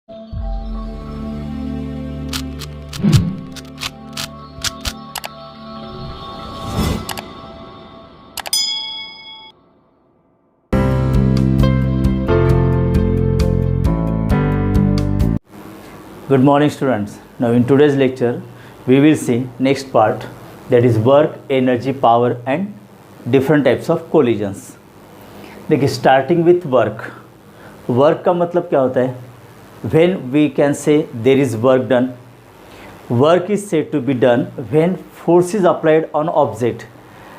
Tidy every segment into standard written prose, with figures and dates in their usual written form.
Good morning students. Now in today's lecture we will see next part, that is work, energy, power and different types of collisions. देखिए starting with work. Work का मतलब क्या होता है? When we can say there is work done. Work is said to be done when force is applied on object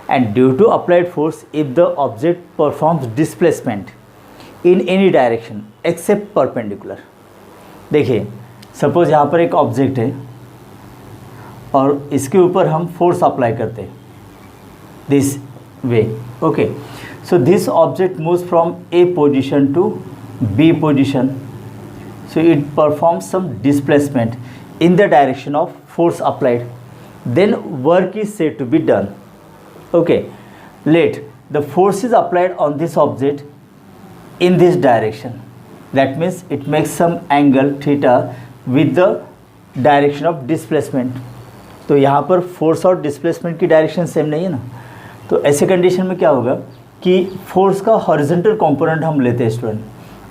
and due to applied force if the object performs displacement in any direction except perpendicular. देखिए suppose यहाँ पर एक object है और इसके ऊपर हम force apply करते हैं this way. Okay, so this object moves from A position to B position, so it performs some displacement in the direction of force applied, then work is said to be done. Okay, let the force is applied on this object in this direction, that means it makes some angle theta with the direction of displacement. तो यहाँ पर force और displacement की direction same नहीं है ना, तो ऐसे कंडीशन में क्या होगा कि फोर्स का हॉरिजॉन्टल कंपोनेंट हम लेते हैं स्टूडेंट.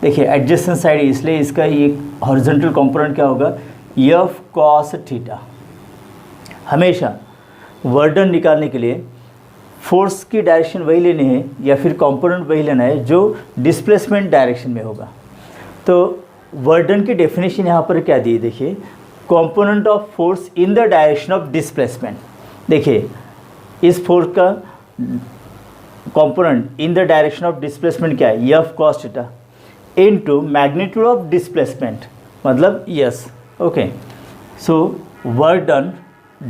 देखिए एडजेसेंट साइड, इसलिए इसका एक हॉरिजॉन्टल कंपोनेंट क्या होगा, एफ कॉस थीटा. हमेशा वर्क डन निकालने के लिए फोर्स की डायरेक्शन वही लेनी है या फिर कंपोनेंट वही लेना है जो डिस्प्लेसमेंट डायरेक्शन में होगा. तो वर्क डन की डेफिनेशन यहाँ पर क्या दी, देखिए component of force in the direction of displacement. देखिए इस फोर्स का component in the direction of displacement क्या है, F cos theta into magnitude of displacement, मतलब yes. Okay, so work done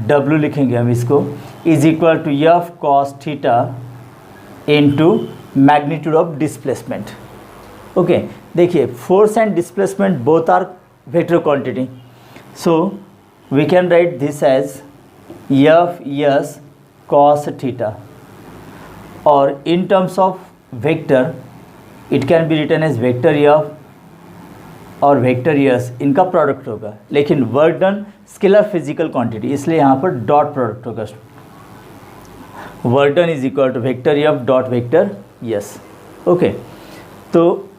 W लिखेंगे हम इसको, is equal to F cos theta into magnitude of displacement. Okay, देखिए force and displacement both are vector quantity, so we can write this as F S cos theta, और in terms of vector it can be written as vector F और vector S, इनका product होगा. लेकिन work done scalar physical quantity, इसलिए यहाँ पर dot product होगा. Work done is equal to vector F dot vector S. Okay, तो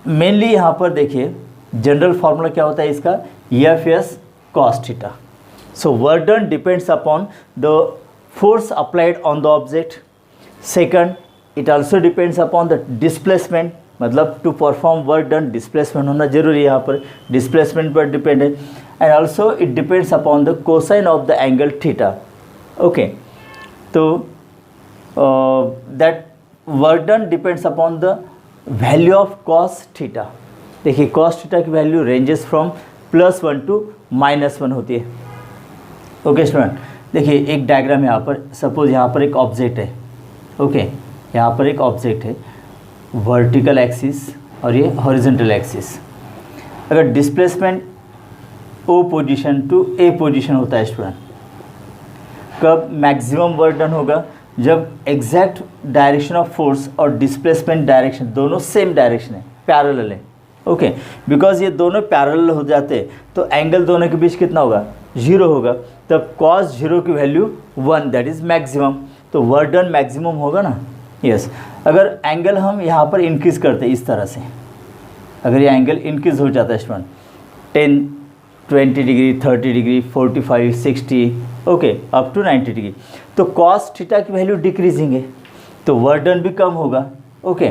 mainly यहाँ पर देखिए जनरल फार्मूला क्या होता है इसका, F S cos theta. So work done depends upon the force applied on the object. Second, it also depends upon the displacement, मतलब to perform work done displacement होना जरूरी है, यहाँ पर डिस्प्लेसमेंट पर डिपेंड है. And also it depends upon the cosine of the angle theta. Okay, तो that work done depends upon the value of cos theta. देखिए कॉस थीटा की वैल्यू रेंजेस फ्रॉम +1 to -1 होती है. ओके स्टूडेंट, देखिए एक diagram यहाँ पर, suppose यहाँ पर एक ऑब्जेक्ट है. ओके, यहाँ पर एक ऑब्जेक्ट है, वर्टिकल एक्सिस और ये हॉरिजॉन्टल एक्सिस. अगर displacement O position to A position होता है स्टूडेंट, कब मैक्सिमम वर्क डन होगा, जब एग्जैक्ट डायरेक्शन ऑफ फोर्स और डिस्प्लेसमेंट डायरेक्शन दोनों सेम डायरेक्शन है, पैरेलल है. ओके, बिकॉज ये दोनों पैरेलल हो जाते हैं तो एंगल दोनों के बीच कितना होगा, 0 होगा. तब cos 0 की वैल्यू 1, दैट इज़ मैक्सिमम. तो वर्क डन मैक्सिमम होगा ना. यस, अगर एंगल हम यहाँ पर इंक्रीज़ करते हैं इस तरह से, अगर ये एंगल इंक्रीज़ हो जाता है student 10, 20 degree, 30 degree, 45, 60, okay up to 90 degree, तो कॉस थीटा की वैल्यू डिक्रीजिंग है, तो वर्क डन भी कम होगा. ओके,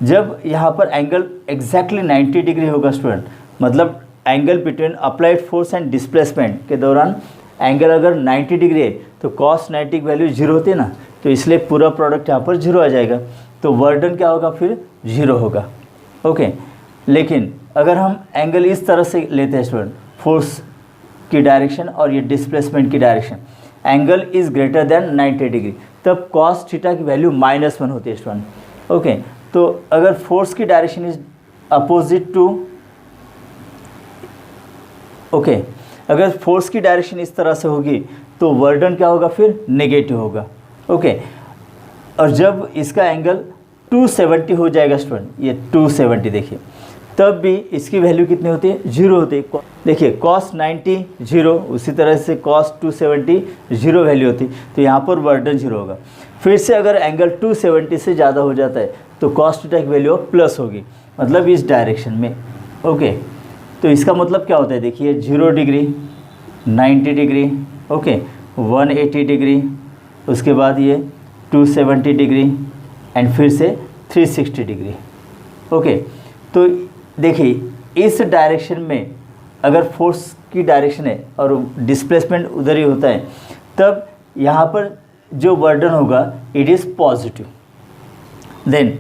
जब यहाँ पर एंगल एग्जैक्टली 90 डिग्री होगा स्टूडेंट, मतलब angle between applied force and displacement के दौरान एंगल अगर 90 डिग्री है तो कॉस 90 की वैल्यू 0 होती है ना, तो इसलिए पूरा प्रोडक्ट यहाँ पर 0 आ जाएगा. तो वर्क डन क्या होगा, फिर 0 होगा. ओके, लेकिन अगर हम एंगल इस तरह से लेते हैं स्टूडेंट, फोर्स की डायरेक्शन और ये डिस्प्लेसमेंट की direction, angle is greater than 90 degree, तब कॉस थीटा की वैल्यू -1 होती है स्टूडेंट. ओके, तो अगर फोर्स की direction is opposite to, okay, अगर फोर्स की डायरेक्शन इस तरह से होगी तो वर्क डन क्या होगा, फिर नेगेटिव होगा. ओके, और जब इसका एंगल 270 हो जाएगा स्टूडेंट, ये 270 देखिए तब भी इसकी वैल्यू कितनी होती है, 0 होती है। देखिए cos 90 0, उसी तरह से cos 270 0 वैल्यू होती, तो यहाँ पर वर्डन 0 होगा। फिर से अगर एंगल 270 से ज़्यादा हो जाता है तो cos थीटा की वैल्यू प्लस होगी, मतलब इस डायरेक्शन में। ओके, तो इसका मतलब क्या होता है, देखिए 0 डिग्री, 90 डिग्री, ओके, 180 डिग्री, उसके बाद ये 270 डिग्री एंड फिर से 360 डिग्री। ओके, तो देखिए इस डायरेक्शन में अगर फोर्स की डायरेक्शन है और डिस्प्लेसमेंट उधर ही होता है, तब यहाँ पर जो वर्डन होगा it is positive. Then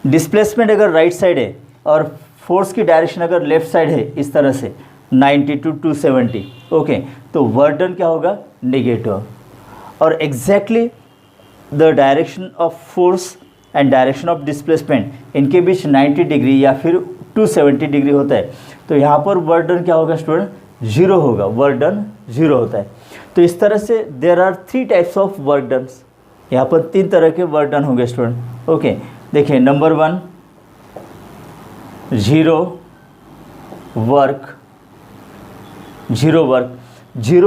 displacement अगर राइट साइड है और फोर्स की डायरेक्शन अगर लेफ़्ट साइड है, इस तरह से 90 to 270, ओके, तो वर्डन क्या होगा, नेगेटिव। और exactly the direction of force and direction of displacement इनके बीच 90 डिग्री या फिर 270 डिग्री होता है, तो यहाँ पर वर्डन क्या होगा स्टूडेंट, 0 होगा, वर्डन 0 होता है। तो इस तरह से देयर आर 3 टाइप्स ऑफ वर्डन्स, यहाँ पर 3 तरह के वर्डन होंगे स्टूडेंट। ओके, देखिए नंबर 1 0 वर्क। 0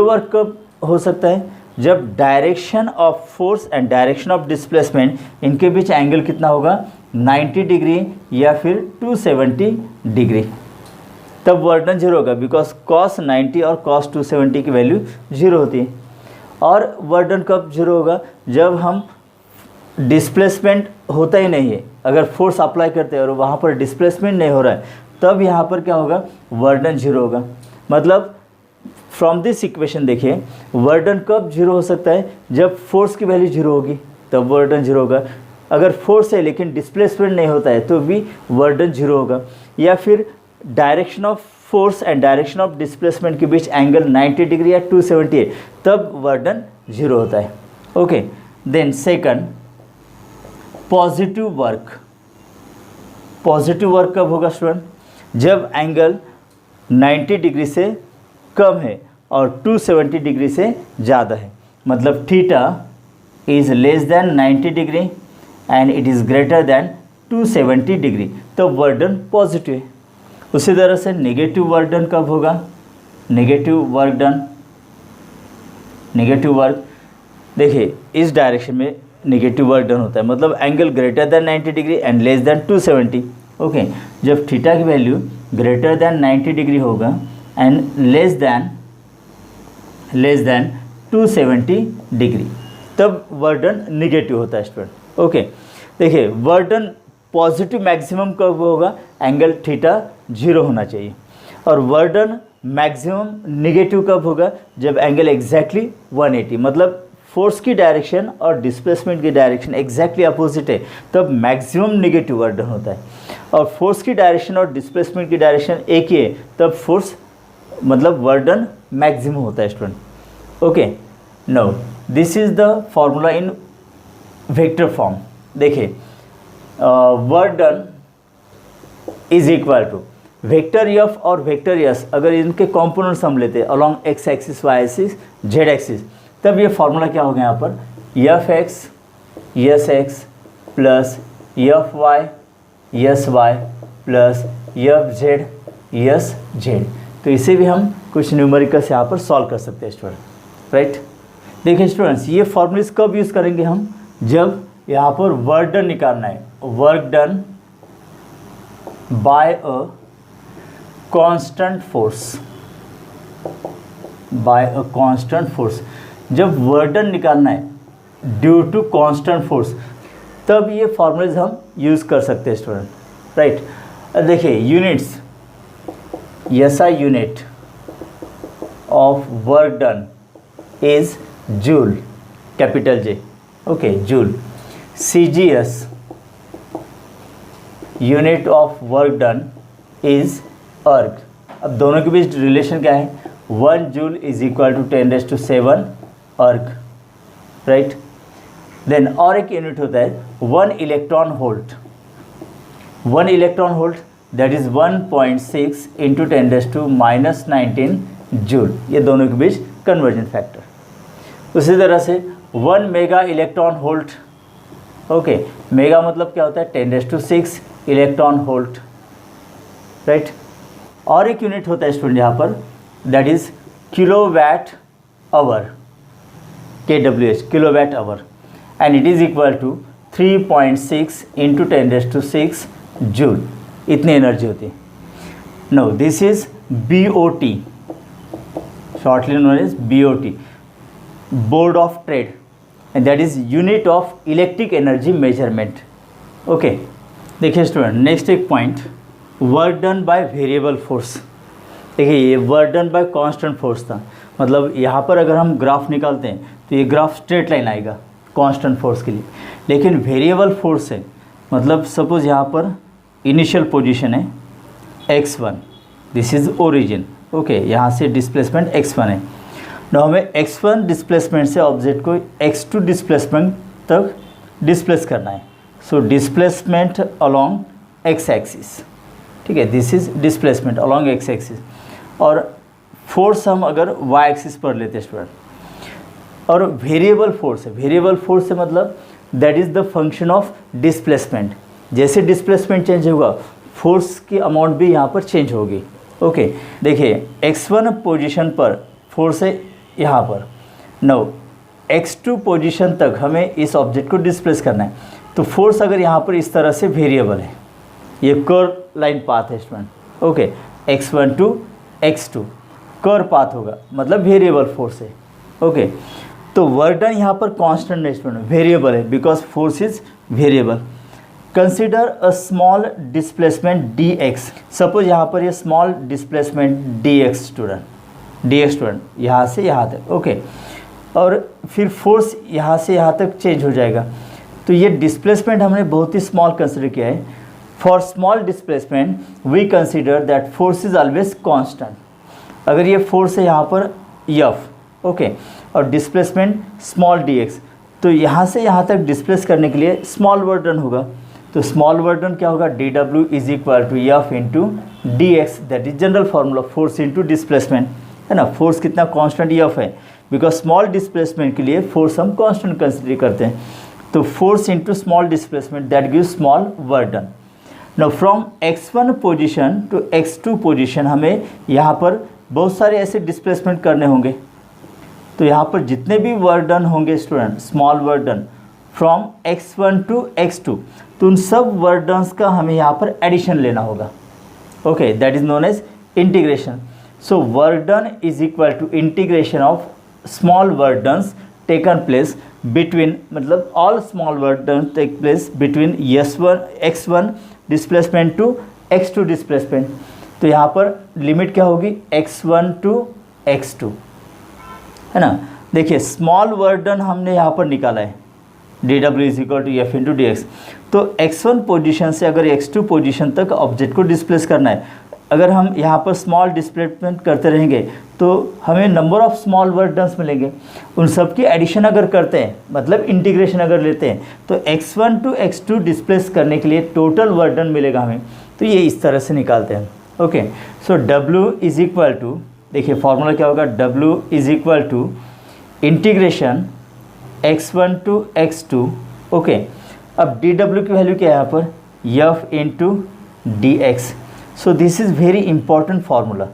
वर्क कब हो सकता है, जब direction of force and direction of displacement इनके बीच एंगल कितना होगा, 90 डिग्री या फिर 270 डिग्री, तब वर्डन 0 होगा, बिकॉज cos 90 और cos 270 की वैल्यू 0 होती है। और वर्डन कब 0 होगा, जब हम डिस्प्लेसमेंट होता ही नहीं है, अगर फोर्स अप्लाई करते हैं और वहाँ पर डिस्प्लेसमेंट नहीं हो रहा है, तब यहाँ पर क्या होगा, वर्डन 0 होगा। मतलब फ्रॉम दिस इक्वेशन देखिए वर्डन कब 0 हो सकता है, जब फोर्स की वैल्यू 0 होगी तब वर्डन 0 होगा। अगर फोर्स है लेकिन डिस्प्लेसमेंट नहीं होता है तो भी वर्डन 0 होगा। या फिर direction of force and direction of displacement के बीच एंगल 90 डिग्री या 270 है, तब वर्डन 0 होता है। Okay, then second positive work. Positive work कब होगा स्टूडेंट, जब एंगल 90 डिग्री से कम है और 270 डिग्री से ज़्यादा है, मतलब theta is less than 90 degree and it is greater then 270 degree, तो वर्डन पॉजिटिव है। उसी तरह से नेगेटिव वर्डन कब होगा, नेगेटिव वर्क देखिए इस डायरेक्शन में नेगेटिव वर्डन होता है, मतलब angle greater than 90 degree and less than 270। Okay, जब थीटा की वैल्यू ग्रेटर देन 90 डिग्री होगा एंड लेस देन 270 डिग्री, तब वर्डन निगेटिव होता है स्टूडेंट। ओके, देखिए वर्डन पॉजिटिव मैक्सिमम कब होगा, एंगल थीटा 0 होना चाहिए। और वर्डन मैक्सिमम निगेटिव कब होगा, जब एंगल एग्जैक्टली 180, मतलब फोर्स की डायरेक्शन और डिस्प्लेसमेंट की डायरेक्शन एग्जैक्टली अपोजिट है, तब मैक्सिमम निगेटिव वर्डन होता है। और फोर्स की डायरेक्शन और डिस्प्लेसमेंट की डायरेक्शन एक ही है, तब फोर्स मतलब वर्डन मैक्सिमम होता है student. Okay, now this is the formula in vector form. देखिए work done is equal to vector F और वेक्टर एस, अगर इनके कॉम्पोनेंट्स हम लेते हैं along X axis, Y axis, Z axis, तब ये फार्मूला क्या होगा यहाँ पर, F X S X plus F Y S Y plus F Z S Z. तो इसे भी हम कुछ न्यूमेरिकल्स यहाँ पर सॉल्व कर सकते हैं स्टूडेंट, राइट। देखिए स्टूडेंट्स, ये फॉर्मूलेस कब यूज़ करेंगे हम, जब यहाँ पर वर्क डन निकालना है, work done by a constant force, by a constant force. जब वर्क डन निकालना है ड्यू टू कांस्टेंट फोर्स, तब ये फॉर्मूलेज हम यूज़ कर सकते हैं स्टूडेंट, राइट। देखिए units, SI unit of work done is joule, capital J, okay, joule. CGS unit of work done is अर्ग। अब दोनों के बीच रिलेशन क्या है, 1 जूल इज इक्वल टू 10⁷ अर्ग, राइट। देन और एक यूनिट होता है 1 electron volt. 1 electron volt that is 1.6 into 10⁻⁻19 joule, ये दोनों के बीच कन्वर्जन फैक्टर। उसी तरह से 1 mega electron volt, okay, mega मतलब क्या होता है 10⁻⁶ इलेक्ट्रॉन वोल्ट, राइट। और एक यूनिट होता है स्टूडेंट यहाँ पर, that is kilowatt hour, kWh, kilowatt hour, and it is equal to 3.6 into 10⁶ joule, इतनी एनर्जी होती है। No this is BOT, shortly known as BOT, board of trade, and that is unit of electric energy measurement. Okay, देखिए student, next एक point, work done by variable force. देखिए ये work done by constant force था, मतलब यहाँ पर अगर हम ग्राफ निकालते हैं तो ये ग्राफ स्ट्रेट लाइन आएगा कांस्टेंट फोर्स के लिए, लेकिन वेरिएबल फोर्स है, मतलब सपोज यहाँ पर इनिशियल पोजीशन है x1, this is origin, okay, यहाँ से डिस्प्लेसमेंट x1 है। ना हमें x1 डिस्प्लेसमेंट से ऑब्जेक्ट को x2 डिस्प्लेसमेंट तक डिस्प्लेस करना है। So displacement along x axis, ठीक है, this is displacement along x axis, और फोर्स हम अगर y एक्सिस पर लेते हैं स्टूडेंट, और वेरिएबल फोर्स है, वेरिएबल फोर्स से मतलब that is the function of displacement, जैसे डिस्प्लेसमेंट चेंज होगा फोर्स की अमाउंट भी यहाँ पर चेंज होगी। ओके, देखिए x1 पोजीशन पर फोर्स है यहाँ पर, नो x2 पोजीशन तक हमें इस ऑब्जेक्ट को डिस्प्लेस करना है, तो फोर्स अगर यहाँ पर इस तरह से वेरिएबल है, ये कर्व लाइन पाथ है student, okay, x1 to x2 curve path होगा, मतलब वेरिएबल फोर्स है। ओके, तो वर्क डन यहाँ पर कांस्टेंट है स्टूडेंट, वेरिएबल है, because force is variable. Consider a small displacement dx, suppose यहाँ पर ये स्मॉल डिस्प्लेसमेंट dx स्टूडेंट यहाँ से यहाँ तक, ओके, और फिर फोर्स यहाँ से यहाँ तक चेंज हो जाएगा, तो ये डिस्प्लेसमेंट हमने बहुत ही स्मॉल कंसिडर किया है। For small displacement we consider that force is always constant. अगर ये फोर्स है यहाँ पर F, ओके, और डिस्प्लेसमेंट स्मॉल dx, तो यहाँ से यहाँ तक डिस्प्लेस करने के लिए स्मॉल वर्क डन होगा, तो स्मॉल वर्क डन क्या होगा, dW is equal to F into dx, that is general formula, force into displacement, है ना। फोर्स कितना कांस्टेंट F है, बिकॉज स्मॉल डिस्प्लेसमेंट के लिए फोर्स हम कांस्टेंट कंसिडर करते हैं, तो force into small displacement that gives small work done. Now from x1 position to x2 position हमें यहाँ पर बहुत सारे ऐसे डिस्प्लेसमेंट करने होंगे, तो यहाँ पर जितने भी वर्क डन होंगे student, small work done from x1 to x2, तो उन सब वर्क डन्स का हमें यहाँ पर एडिशन लेना होगा। Okay, that is known as integration. So work done is equal to integration of small work dones taken place between, मतलब all small work done take place between x1 displacement to x2 displacement. तो यहाँ पर limit क्या होगी, x1 to x2, है ना। देखिए small work done हमने यहाँ पर निकाला है, dW is equal to F into D X, तो x1 पोजीशन से अगर x2 पोजीशन तक ऑब्जेक्ट को डिस्प्लेस करना है, अगर हम यहाँ पर स्मॉल डिस्प्लेसमेंट करते रहेंगे तो हमें नंबर ऑफ स्मॉल वर्क डन्स मिलेंगे, उन सब की एडिशन अगर करते हैं, मतलब इंटीग्रेशन अगर लेते हैं, तो x1 टू x2 डिस्प्लेस करने के लिए टोटल वर्क डन मिलेगा हमें, तो ये इस तरह से निकालते हैं। Okay, so W is equal to, देखिए फॉर्मूला क्या होगा, W is equal to integration x1 to x2, okay. अब dW की वैल्यू क्या है यहाँ पर, F into D X. So this is very important formula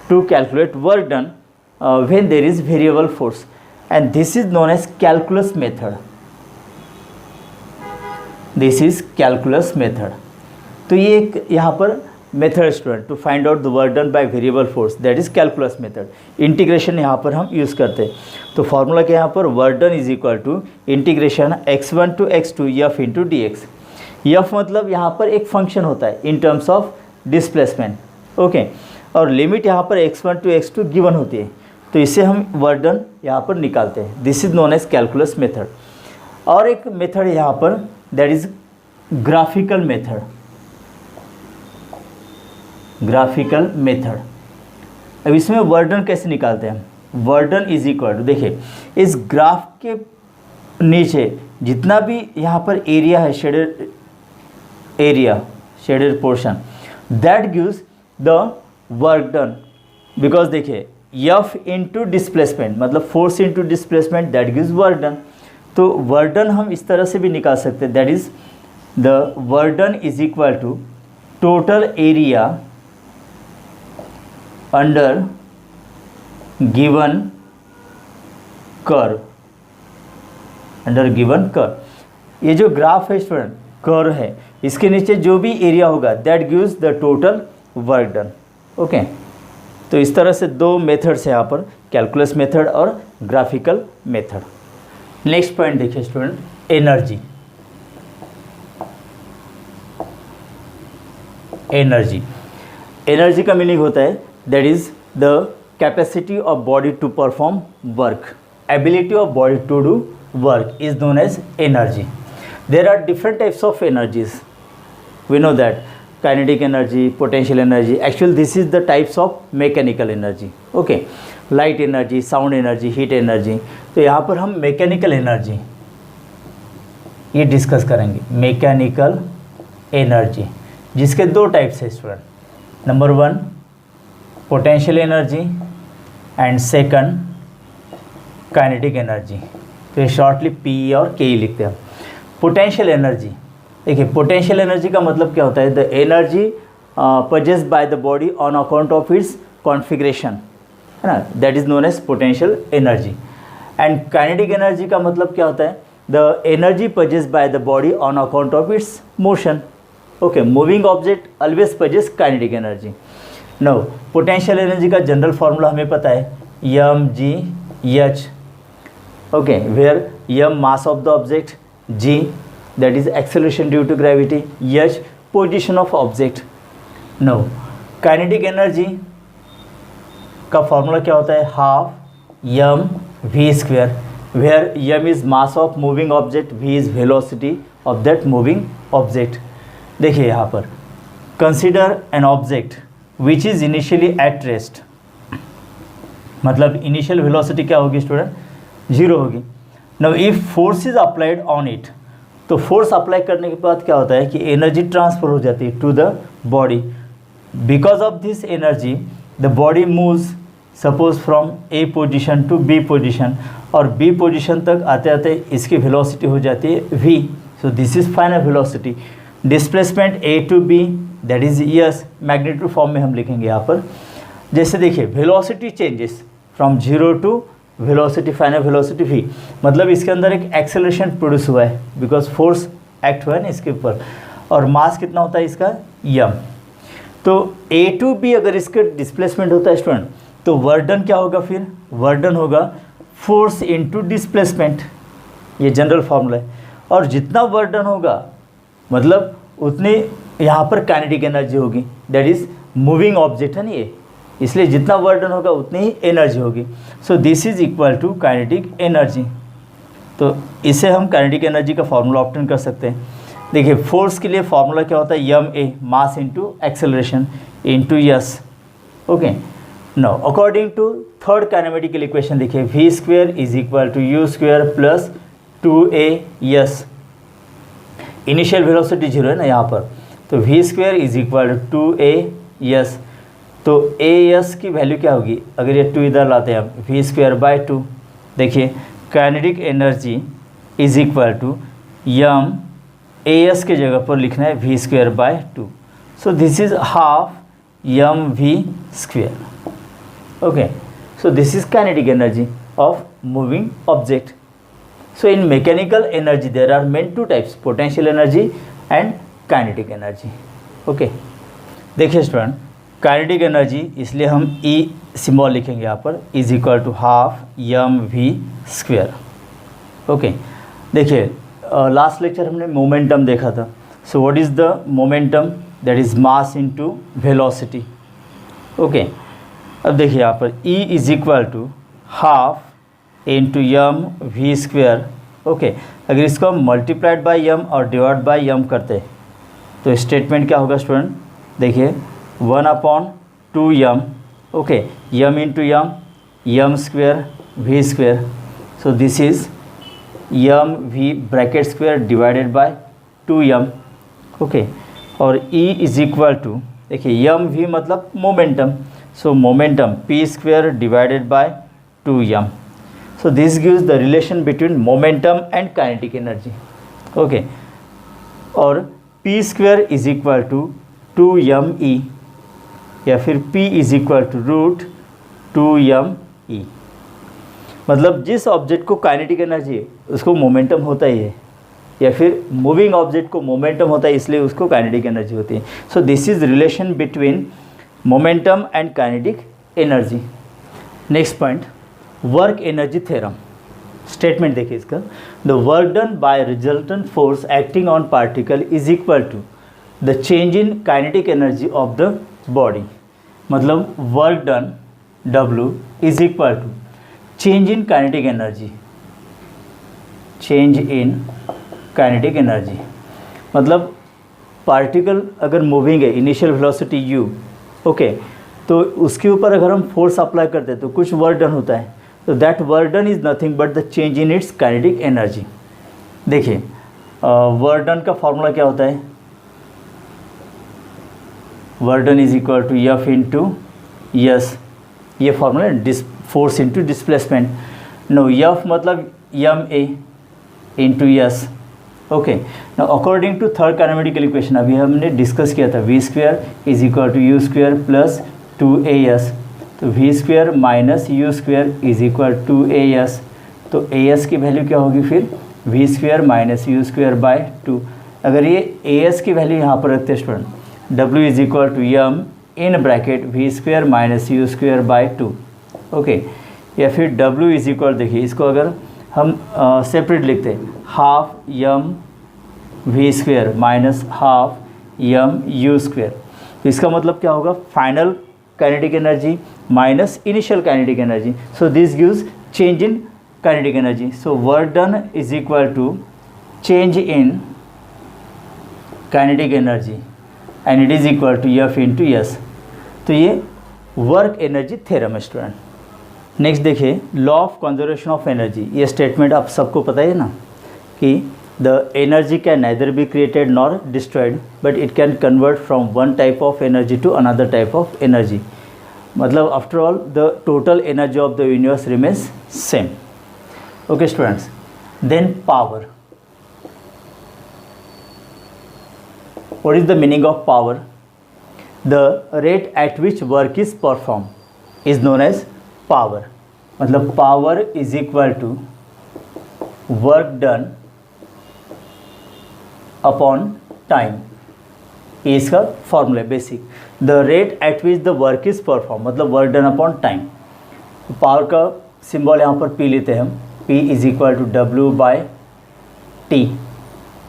to calculate work done when there is variable force, and this is known as calculus method. This is calculus method. तो ये एक यहाँ पर method student to find out the work done by variable force, that is calculus method. Integration यहाँ पर हम use करते हैं, तो फॉर्मूला क्या यहाँ पर, work done is equal to integration x1 to x2 F into D X. F मतलब यहाँ पर एक फंक्शन होता है in terms of displacement, okay, और लिमिट यहाँ पर x1 टू x2 गिवन होती है, तो इसे हम वर्क डन यहाँ पर निकालते हैं। This is known as calculus method. और एक मेथड यहाँ पर that is graphical method. Graphical method, अब इसमें वर्क डन कैसे निकालते हैं, work done is equal to, देखिए इस ग्राफ के नीचे जितना भी यहाँ पर एरिया है, shaded portion, that gives the work done, because देखिए F इंटू डिस्प्लेसमेंट मतलब force into displacement that gives work done. तो वर्क डन हम इस तरह से भी निकाल सकते हैं, that is the work done is equal to total area under given curve, under given curve. ये जो ग्राफ है स्टूडेंट, कर्व है, इसके नीचे जो भी एरिया होगा that gives the total work done. Okay, तो इस तरह से दो मेथड्स है यहाँ पर, कैलकुलस मेथड और ग्राफिकल मेथड। नेक्स्ट पॉइंट देखिए स्टूडेंट, एनर्जी। एनर्जी, एनर्जी का मीनिंग होता है that is the capacity of body to perform work, ability of body to do work is known as energy. There are different types of energies. We know that kinetic energy, potential energy. Actually, this is the types of mechanical energy. Okay, light energy, sound energy, heat energy. तो यहाँ पर हम mechanical energy ये discuss करेंगे। mechanical energy जिसके दो types है student. Number 1 potential energy and second kinetic energy। तो ये शॉर्टली पी और के ही लिखते हैं। पोटेंशियल एनर्जी, देखिए पोटेंशियल एनर्जी का मतलब क्या होता है, the energy possessed by the body on account of its configuration, है ना, that is known as potential energy. And kinetic energy का मतलब क्या होता है, the energy possessed by the body on account of its motion. Okay, moving object always possess kinetic energy. No, potential energy का general formula हमें पता है, mgh। Okay, where m mass of the object, g that is acceleration due to gravity, h position of object. Now kinetic energy का formula क्या होता है, half m v square, where m is mass of moving object, v is velocity of that moving object. देखिए यहाँ पर consider an object which is initially at rest, मतलब initial velocity क्या होगी स्टूडेंट, 0 होगी। Now if force is applied on it, तो force apply करने के बाद क्या होता है कि एनर्जी ट्रांसफ़र हो जाती है to the body. Because of this energy the body moves suppose from A position to B position, और बी पोजीशन तक आते आते इसकी वेलोसिटी हो जाती है v। So this is final velocity. Displacement A to B that is S, magnitude form में हम लिखेंगे यहाँ पर। जैसे देखिए velocity changes from 0 to velocity, final velocity v, मतलब इसके अंदर एक एक्सेलरेशन प्रोड्यूस हुआ है बिकॉज फोर्स एक्ट हुआ है ना इसके ऊपर, और मास कितना होता है इसका m। तो a टू b अगर इसका डिस्प्लेसमेंट होता है स्टूडेंट, तो वर्क डन क्या होगा, फिर वर्क डन होगा फोर्स इनटू डिस्प्लेसमेंट, ये जनरल फार्मूला है। और जितना वर्क डन होगा मतलब उतनी यहाँ पर काइनेटिक एनर्जी होगी, दैट इज मूविंग ऑब्जेक्ट है ना ये, इसलिए जितना वर्क डन होगा उतनी ही एनर्जी होगी। So this is equal to kinetic energy. तो इसे हम काइनेटिक एनर्जी का फार्मूला ऑब्टेन कर सकते हैं। देखिए फोर्स के लिए फार्मूला क्या होता है, M a mass into acceleration into s. Okay, now according to third kinematical equation देखिए, v square is equal to u square plus 2a s। Initial velocity 0 है ना यहाँ पर, तो v square is equal to 2a s। तो A S की value क्या होगी, अगर ये 2 इधर लाते हैं हम, वी स्क्वेयर बाय 2। देखिए kinetic energy is equal to M A S के जगह पर लिखना है V square by 2। So this is half M V square. Okay, so this is kinetic energy of moving object. So in mechanical energy there are main 2 types, potential energy and kinetic energy. Okay, देखिए student kinetic energy, इसलिए हम E symbol लिखेंगे यहाँ पर, is equal to half M V square. Okay, देखिए last lecture हमने momentum देखा था। So what is the momentum, that is mass into velocity. Okay, अब देखिए यहाँ पर E is equal to half into M V square. Okay, अगर इसको हम मल्टीप्लाइड बाय एम और डिवाइड बाय एम करते तो स्टेटमेंट क्या होगा स्टूडेंट, देखिए 1/2m। Okay, m into m square v square. So this is m v bracket square divided by 2m। ओके, और e इज इक्वल टू, देखिए m v मतलब momentum, so momentum p square divided by 2m। So this gives the relation between momentum and kinetic energy. Okay, और p square is equal to 2m e या फिर p is equal to root 2m e। मतलब जिस object को kinetic energy है उसको momentum होता ही है, या फिर मूविंग ऑब्जेक्ट को मोमेंटम होता है इसलिए उसको काइनेटिक एनर्जी होती है। So this is relation between momentum and kinetic energy. Next point, work energy theorem. Statement देखिए इसका, the work done by resultant force acting on particle is equal to the change in kinetic energy of the body. मतलब work done W is equal to change in kinetic energy, change in kinetic energy. मतलब particle अगर moving है, initial velocity u, okay, तो उसके ऊपर अगर हम force apply करते हैं तो कुछ वर्क डन होता है, तो that work done is nothing but the change in its kinetic energy. देखिए वर्क डन का फॉर्मूला क्या होता है, work done is equal to F into s, ये formula force into displacement. No F मतलब ma into s, okay. Now according to third kinematical equation अभी हमने discuss किया था, v square is equal to u square plus 2as, तो v square minus u square is equal to as, तो as की value क्या होगी फिर v square minus u square by 2। अगर ये as की वैल्यू यहाँ पर रखते हैं student, w is equal to m in bracket v square minus u square by 2, okay. या फिर w इज इक्वल, देखिए इसको अगर हम सेपरेट लिखते हैं, half m v square minus half m u square, तो इसका मतलब क्या होगा, final kinetic energy minus initial kinetic energy, so this gives change in kinetic energy. So work done is equal to change in kinetic energy and it is equal to F into S. तो ये work energy theorem है student. Next देखिए, law of conservation of energy. ये statement आप सबको पता है ना कि the energy can neither be created nor destroyed but it can convert from one type of energy to another type of energy. मतलब after all the total energy of the universe remains same, okay students. Then power, what is the meaning of power? The rate at which work is performed is known as power। मतलब power is equal to work done upon time, ये इसका formula है basic. The rate at which the work is perform मतलब work done upon time. Power का symbol यहाँ पर P लेते हैं हम, P is equal to W by T,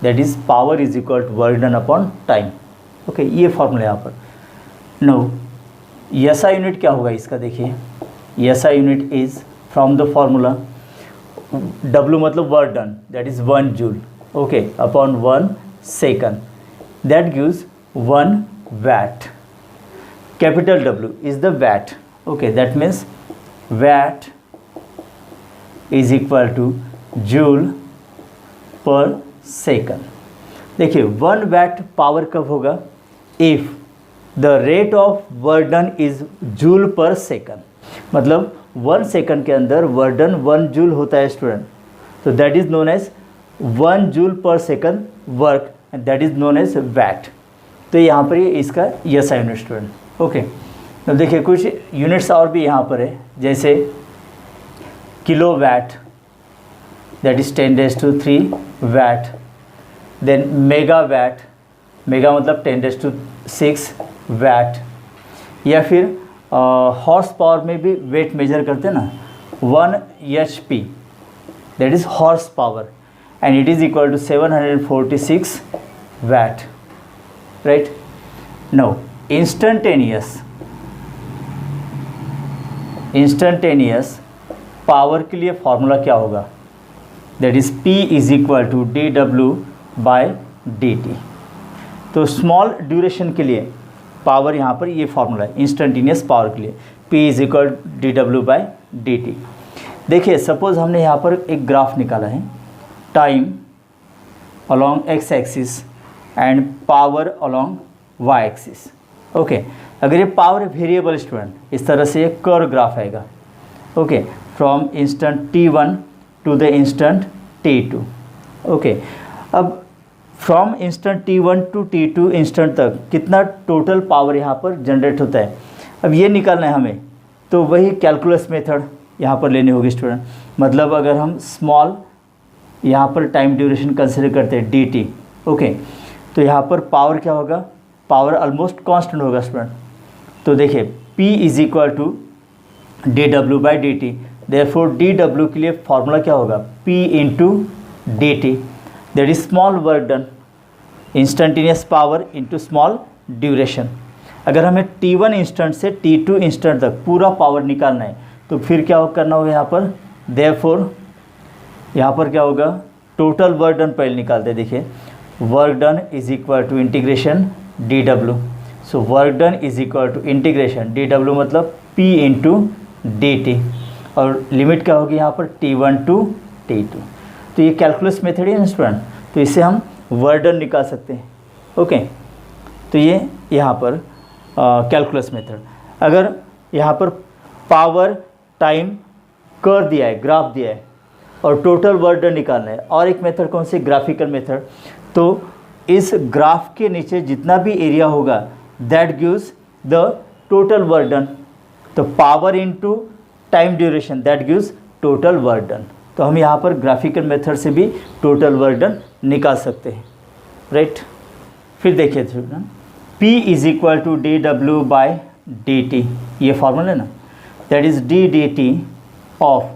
that is power is equal to work done upon time, okay. ये formula यहाँ पर। नो SI यूनिट क्या होगा इसका, देखिए SI unit is from the formula W मतलब work done, that is 1 joule, okay, upon 1 second, that gives 1 watt। Capital W is the watt, okay, that means watt is equal two joule per second. देखिए 1 watt power कब होगा, if the rate of work done is joule per second. मतलब 1 second के अंदर work done 1 joule होता है student, तो that is known as 1 joule per second work and that is known as watt. तो यहाँ पर ये इसका SI यूनिट स्टूडेंट, ओके। तो देखिए कुछ यूनिट्स और भी यहाँ पर है, जैसे kilo watt, that is 10⁻³ watt। Then mega watt, mega मतलब 10⁻⁶ watt। या फिर हॉर्स पावर में भी वेट मेजर करते हैं ना, 1 HP, that is horse power and it is equal to 746 watt, right. Now instantaneous power के लिए फॉर्मूला क्या होगा, that is P is equal to dW by dt। तो स्मॉल ड्यूरेशन के लिए पावर यहाँ पर ये फॉर्मूला है इंस्टेंटेनियस पावर के लिए, P is equal dW by dt। देखिए सपोज हमने यहाँ पर एक ग्राफ निकाला है, time along x axis and power along y axis, okay. अगर ये पावर वेरिएबल स्टूडेंट, इस तरह से एक कर्व ग्राफ आएगा, okay, from instant t1 to the instant t2, okay. अब from instant T1 to T2 instant तक कितना टोटल पावर यहाँ पर जनरेट होता है। अब ये निकालना है हमें, तो वही कैलकुलस मेथड यहाँ पर लेनी होगी स्टूडेंट। मतलब अगर हम स्मॉल यहाँ पर टाइम ड्यूरेशन कंसिडर करते हैं dt, ओके, तो यहाँ पर पावर क्या होगा, पावर ऑलमोस्ट कांस्टेंट होगा स्टूडेंट। तो देखिए P is equal to dw by dt, therefore dw के लिए फॉर्मूला क्या होगा, P into dt, that is small work done, instantaneous power into small duration. अगर हमें T1 इंस्टेंट से T2 इंस्टेंट तक पूरा पावर निकालना है तो फिर क्या करना होगा यहाँ पर, देयरफॉर यहाँ पर क्या होगा, टोटल वर्क डन पहले निकालते हैं। देखिए work done is equal to integration dw, so work done is equal to integration dw मतलब P इंटू dt, और लिमिट क्या होगी यहाँ पर T1 टू T2। तो ये कैलकुलस मेथड है स्टूडेंट, तो इससे हम वर्क डन निकाल सकते हैं। ओके, तो ये यहाँ पर कैलकुलस मेथड। अगर यहाँ पर पावर टाइम कर दिया है, ग्राफ दिया है, और टोटल वर्क डन निकालना है, और एक मेथड कौन सी, ग्राफिकल मेथड। तो इस ग्राफ के नीचे जितना भी एरिया होगा that gives the total work done, तो power into time duration that gives total work done. तो हम यहाँ पर ग्राफिकल मेथड से भी टोटल वर्क डन निकाल सकते हैं, राइट। फिर देखिए student, P is equal to dw by dt, ये फॉर्मूला है ना, that is d dt of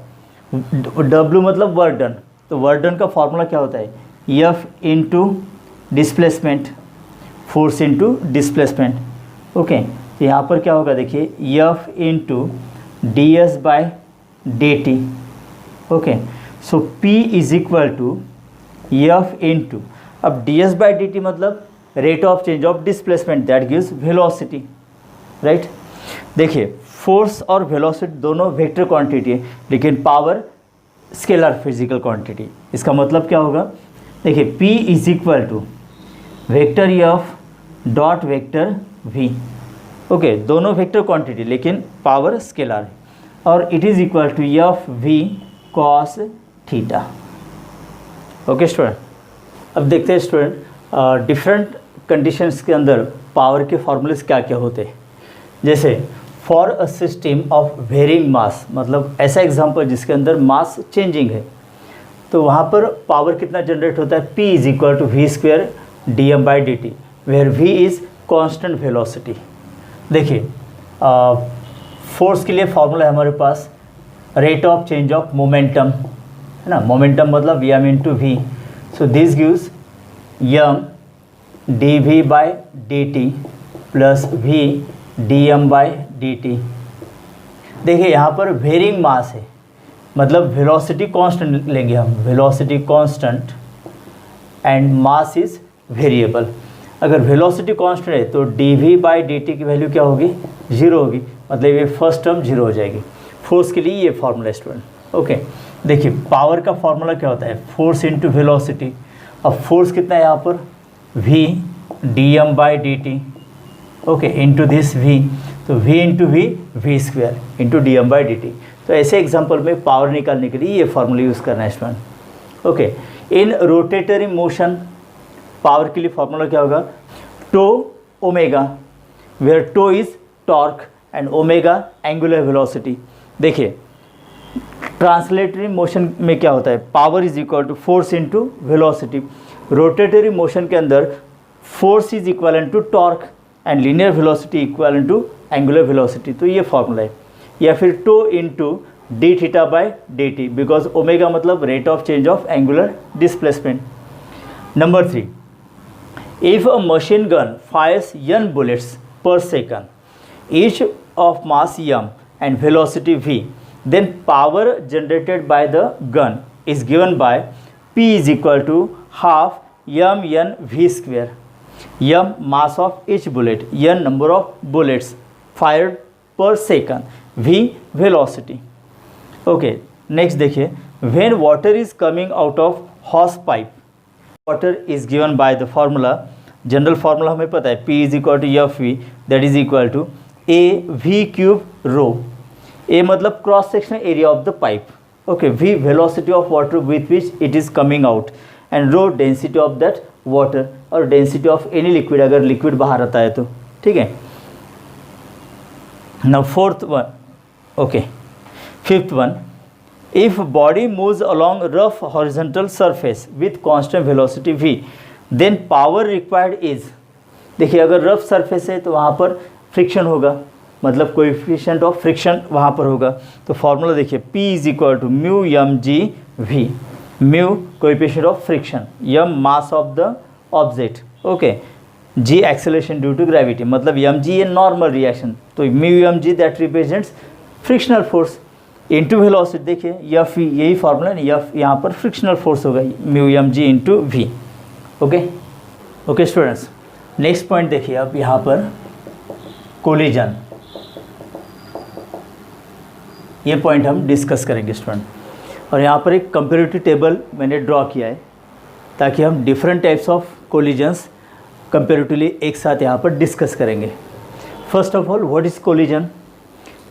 W मतलब वर्क डन, तो वर्क डन का फॉर्मूला क्या होता है, F into displacement, force into displacement. Okay, तो यहाँ पर क्या होगा, देखिए F into ds by dt। Okay, so P is equal to F into, अब ds बाई dt मतलब rate of change of displacement that gives velocity, right. देखिए force और वेलोसिटी दोनों वेक्टर क्वांटिटी है, लेकिन पावर स्केलर फिजिकल क्वांटिटी। इसका मतलब क्या होगा, देखिए P is equal to vector F dot vector V। Okay, दोनों वेक्टर क्वांटिटी लेकिन पावर स्केलर है, और it is equal to F V cos theta. Okay student, अब देखते हैं स्टूडेंट डिफरेंट कंडीशंस के अंदर पावर के फॉर्मूलेस क्या क्या होते हैं। जैसे for a system of varying mass, मतलब ऐसा एग्जांपल जिसके अंदर मास चेंजिंग है, तो वहाँ पर पावर कितना जनरेट होता है, P is equal to v square d m by d t, where V is constant velocity. देखिए फोर्स के लिए फॉर्मूला है हमारे पास rate of change of momentum, है ना, मोमेंटम मतलब m into v, so this gives m d v by d t plus v d m by d t. देखिए यहाँ पर वेरिंग मास है, मतलब वेलोसिटी कांस्टेंट लेंगे हम, velocity constant and mass is variable. अगर वेलोसिटी कांस्टेंट है तो d v by d t की वैल्यू क्या होगी, जीरो होगी, मतलब ये फर्स्ट टर्म जीरो हो जाएगी। फोर्स के लिए ये फॉर्मूला स्टूडेंट। ओके, देखिए पावर का फॉर्मूला क्या होता है, फोर्स इंटू वेलोसिटी। अब फोर्स कितना है यहाँ पर, v d m by d t, okay, into this v, तो v into v, v square into d m by d t. तो ऐसे एग्जाम्पल में पावर निकालने के लिए ये फॉर्मूला यूज़ करना है student. Okay, in rotatory motion power के लिए फॉर्मूला क्या होगा, tau omega, where tau is torque and omega angular velocity. देखिए ट्रांसलेटरी मोशन में क्या होता है, power is equal to force into velocity. Rotatory motion के अंदर force is equal to torque and linear velocity equal to angular velocity. तो ये formula है, या फिर tau into d theta by d t, because omega मतलब rate of change of angular displacement. Number 3, if a machine gun fires n bullets per second, each of mass m and velocity v, then power generated by the gun is given by P is equal to half m n v square, m mass of each bullet, n number of bullets fired per second, v velocity. Okay, next देखिए, when water is coming out of hose pipe, water is given by the formula, general formula हमें पता है, P is equal to F v that is equal to a v cube rho. A मतलब cross sectional area of the pipe, okay, v velocity of water with which it is coming out and rho density of that water और density of any liquid अगर liquid बाहर आता है तो, ठीक है। Now fourth one, okay, fifth one, if body moves along rough horizontal surface with constant velocity v, then power required is, देखिए अगर रफ सरफेस है तो वहाँ पर फ्रिक्शन होगा, मतलब कोएफिशिएंट ऑफ फ्रिक्शन वहाँ पर होगा। तो फॉर्मूला देखिए, P is equal to mu m g v, mu coefficient of friction, m mass of the object, okay, g acceleration due to gravity, मतलब एम जी ये नॉर्मल रिएक्शन, तो mu m g that represents frictional force into velocity, देखिए F यही formula है, F यहाँ पर frictional force होगा, mu m g into v, okay. Okay students, next point देखिए अब यहाँ पर कोलिजन, ये पॉइंट हम डिस्कस करेंगे स्टूडेंट। और यहाँ पर एक कंपेरेटिव टेबल मैंने ड्रॉ किया है ताकि हम different types of collisions comparatively एक साथ यहाँ पर डिस्कस करेंगे। First of all, what is collision?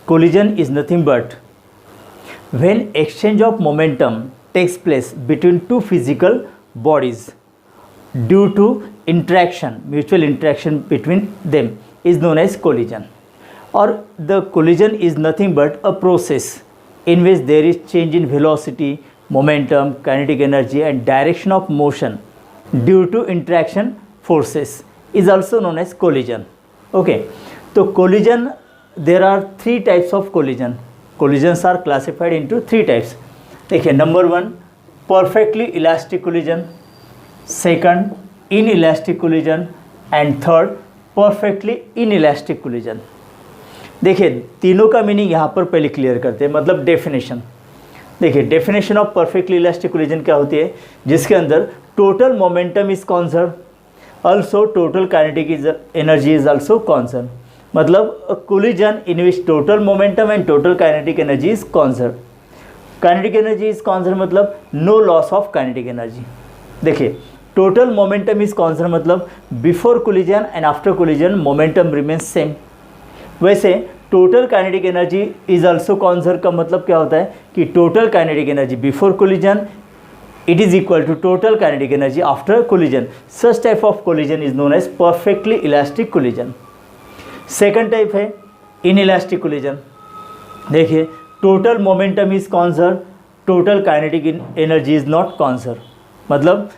Collision is nothing but when exchange of momentum takes place between two physical bodies due to interaction, mutual interaction between them is known as collision. or the collision is nothing but a process in which there is change in velocity, momentum, kinetic energy and direction of motion due to interaction forces is also known as collision, okay। तो collision, there are three types of collision. Collisions are classified into three types. देखिए, number one, perfectly elastic collision, second inelastic collision and third perfectly inelastic collision। देखिए तीनों का meaning यहाँ पर पहले clear करते हैं, मतलब डेफिनेशन। देखिए definition of perfectly elastic collision क्या होती है, जिसके अंदर total momentum is conserve, also total kinetic energy is also conserve, मतलब collision in which total momentum and total kinetic energy is conserve. Kinetic energy is conserve मतलब no loss of kinetic energy. देखिए total momentum is conserve मतलब before collision and after collision momentum remains same. वैसे total kinetic energy is also conserve का मतलब क्या होता है कि total kinetic energy before collision it is equal to total kinetic energy after collision. Such type of collision is known as perfectly elastic collision. Second type है inelastic collision. देखिए total momentum is conserve, total kinetic energy is not conserve, मतलब